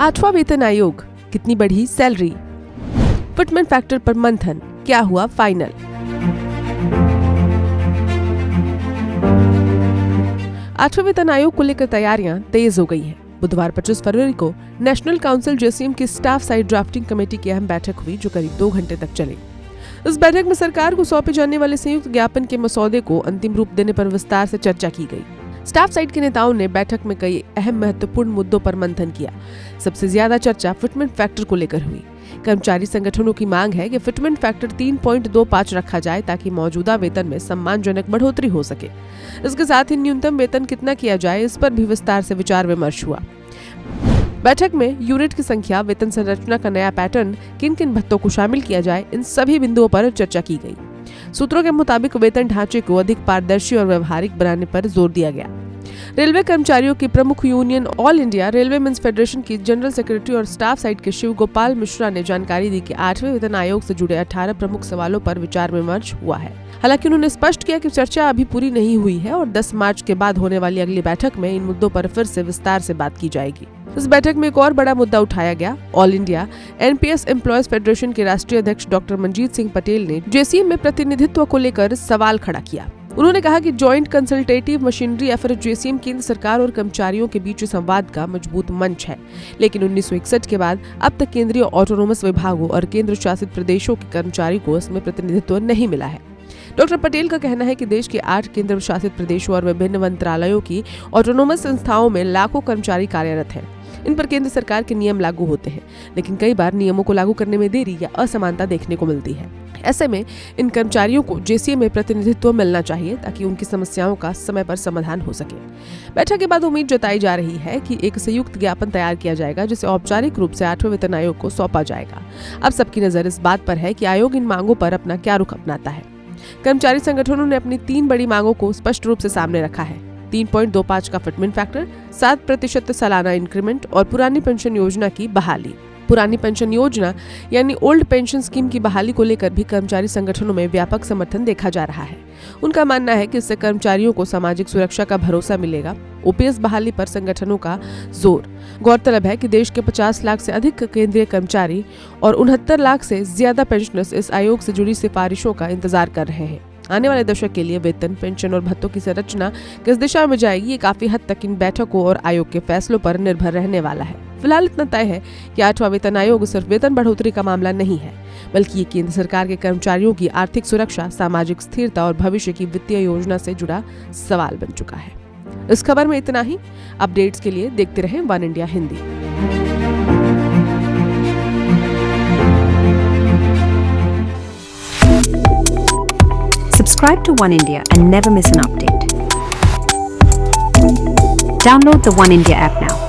8वां वेतन आयोग, कितनी बढ़ी सैलरी? फिटमेंट फैक्टर पर मंथन, क्या हुआ फाइनल? आठवें वेतन आयोग को लेकर तैयारियां तेज हो गई हैं। बुधवार 25 फरवरी को नेशनल काउंसिल जेसीएम की स्टाफ साइड ड्राफ्टिंग कमेटी की अहम बैठक हुई, जो करीब 2 घंटे तक चली। इस बैठक में सरकार को सौंपे जाने वाले संयुक्त ज्ञापन के मसौदे को अंतिम रूप देने पर विस्तार से चर्चा की गई। स्टाफ साइड के नेताओं ने बैठक में कई अहम महत्वपूर्ण मुद्दों पर मंथन किया। सबसे ज्यादा चर्चा फिटमेंट फैक्टर को लेकर हुई। कर्मचारी संगठनों की मांग है कि फिटमेंट फैक्टर 3.25 रखा जाए ताकि मौजूदा वेतन में सम्मानजनक बढ़ोतरी हो सके। इसके साथ ही न्यूनतम वेतन कितना किया जाए, इस पर भी विस्तार से विचार विमर्श हुआ। बैठक में यूनिट की संख्या, वेतन संरचना का नया पैटर्न, किन किन भत्तों को शामिल किया जाए, इन सभी बिंदुओं पर चर्चा की गई। सूत्रों के मुताबिक वेतन ढांचे को अधिक पारदर्शी और व्यवहारिक बनाने पर जोर दिया गया। रेलवे कर्मचारियों की प्रमुख union all India railway men's federation की जनरल सेक्रेटरी और स्टाफ साइड के शिव गोपाल मिश्रा ने जानकारी दी कि 8वें वेतन आयोग से जुड़े 18 प्रमुख सवालों पर विचार विमर्श हुआ है। हालांकि उन्होंने स्पष्ट किया कि चर्चा अभी पूरी नहीं हुई है और 10 मार्च के बाद होने वाली अगली बैठक में इन मुद्दों पर फिर से विस्तार से बात की जाएगी। इस बैठक में एक और बड़ा मुद्दा उठाया गया। All India NPS employees federation के राष्ट्रीय अध्यक्ष डॉक्टर मनजीत सिंह पटेल ने जेसीएम में प्रतिनिधित्व को लेकर सवाल खड़ा किया। उन्होंने कहा कि जॉइंट कंसल्टेटिव मशीनरी या फिर जेसीएम केंद्र सरकार और कर्मचारियों के बीच संवाद का मजबूत मंच है, लेकिन 1961 के बाद अब तक केंद्रीय ऑटोनोमस विभागों और केंद्र शासित प्रदेशों के कर्मचारियों को इसमें प्रतिनिधित्व नहीं मिला है। डॉक्टर पटेल का कहना है कि देश के 8 केंद्र शासित प्रदेशों और विभिन्न मंत्रालयों की ऑटोनोमस संस्थाओं में लाखों कर्मचारी कार्यरत हैं। इन पर केंद्र सरकार के नियम लागू होते हैं, लेकिन कई बार नियमों को लागू करने में देरी या असमानता देखने को मिलती है। ऐसे में इन कर्मचारियों को जेसीएम में प्रतिनिधित्व मिलना चाहिए ताकि उनकी समस्याओं का समय पर समाधान हो सके। बैठक के बाद उम्मीद जताई जा रही है कि एक संयुक्त ज्ञापन तैयार किया जाएगा, जिसे औपचारिक रूप से 8वें वेतन आयोग को सौंपा जाएगा। अब सबकी नजर इस बात पर है कि आयोग इन मांगों पर अपना क्या रुख अपनाता है। कर्मचारी संगठनों ने अपनी 3 बड़ी मांगों को स्पष्ट रूप से सामने रखा है। 3.25 का फिटमेंट फैक्टर, 7% सालाना इंक्रीमेंट और पुरानी पेंशन योजना की बहाली। पुरानी पेंशन योजना यानी ओल्ड पेंशन स्कीम की बहाली को लेकर भी कर्मचारी संगठनों में व्यापक समर्थन देखा जा रहा है। उनका मानना है कि इससे कर्मचारियों को सामाजिक सुरक्षा का भरोसा मिलेगा। ओपीएस बहाली पर संगठनों का जोर। गौरतलब है कि देश के 50 लाख से अधिक केंद्रीय कर्मचारी और 69 लाख से ज्यादा पेंशनर्स इस आयोग से जुड़ी सिफारिशों का इंतजार कर रहे हैं। आने वाले दशक के लिए वेतन, पेंशन और भत्तों की संरचना किस दिशा में जाएगी, ये काफी हद तक इन बैठकों और आयोग के फैसलों पर निर्भर रहने वाला है। फिलहाल इतना तय है कि 8वां वेतन आयोग सिर्फ वेतन बढ़ोतरी का मामला नहीं है, बल्कि ये केंद्र सरकार के कर्मचारियों की आर्थिक सुरक्षा, सामाजिक स्थिरता और भविष्य की वित्तीय योजना से जुड़ा सवाल बन चुका है। इस खबर में इतना ही। अपडेट्स के लिए देखते रहें one India Hindi. Subscribe to One India and never miss an update. Download the One India app now.